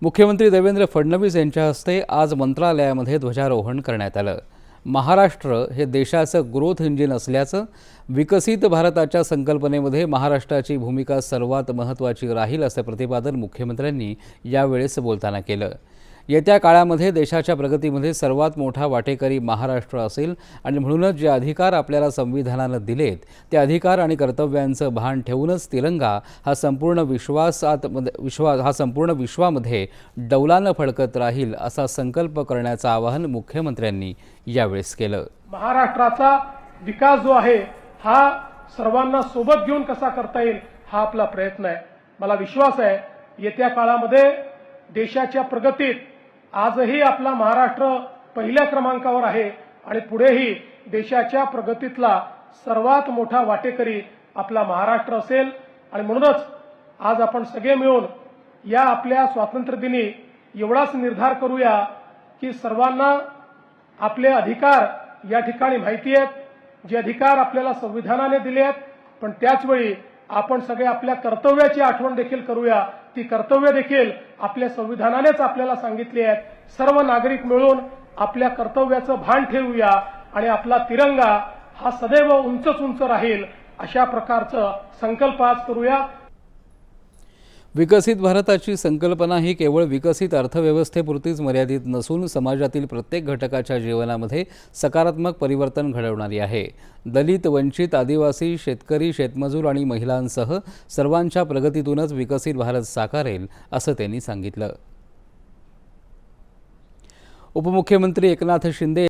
मुख्यमंत्री देवेंद्र फडणवीस यांच्या हस्ते आज मंत्रालयामध्ये ध्वजारोहण करण्यात आलं। महाराष्ट्र हे देशाचं ग्रोथ इंजिन असल्याचं, विकसित भारताच्या संकल्पनेमध्ये महाराष्ट्राची भूमिका सर्वात महत्त्वाची राहील असं प्रतिपादन मुख्यमंत्र्यांनी यावेळेस बोलताना केलं। येत्या काळामध्ये देशाच्या प्रगतीमध्ये सर्वात मोठा वाटेकरी महाराष्ट्र असेल आणि म्हणूनच जे अधिकार आपल्याला संविधानाने दिलेत ते अधिकार आणि कर्तव्यांचं भान ठेवूनच तिरंगा हा संपूर्ण विश्वामध्ये डौलाने फडकत राहील असा संकल्प करण्याचं आवाहन मुख्यमंत्र्यांनी यावेळेस केलं। महाराष्ट्राचा विकास जो आहे हा सर्वांना सोबत घेऊन कसा करता येईल हा आपला प्रयत्न आहे। मला विश्वास आहे येत्या काळामध्ये देशाच्या प्रगतीत आजही आपला महाराष्ट्र पहिल्या क्रमांकावर आहे आणि पुढेही देशाच्या प्रगतीतला सर्वात मोठा वाटेकरी आपला महाराष्ट्र असेल। आणि म्हणूनच आज आपण सगळे मिळून या आपल्या स्वातंत्र्य दिनी एवढाच निर्धार करूया की सर्वांना आपले अधिकार या ठिकाणी माहिती आहेत, जे अधिकार आपल्याला संविधानाने दिले आहेत, पण त्याचवेळी आपण सगळे आपल्या कर्तव्याची आठवण देखील करूया। ती कर्तव्य देखील आपल्या संविधानानेच आपल्याला सांगितली आहेत। सर्व नागरिक मिळून आपल्या कर्तव्याचं भान ठेवूया आणि आपला तिरंगा हा सदैव उंचच उंच राहील अशा प्रकारचा संकल्प आज करूया। विकसित भारताची संकल्पना ही केवळ विकसित अर्थव्यवस्थेपुरतीच मर्यादित नसून समाजातील प्रत्येक घटकाच्या जीवनामध्ये सकारात्मक परिवर्तन घडवणारी आहे। दलित, वंचित, आदिवासी, शेतकरी, शेतमजूर आणि महिलांसह सर्वांच्या प्रगतीतूनच विकसित भारत साकारेल असं त्यांनी सांगितलं। उपमुख्यमंत्री एकनाथ शिंदे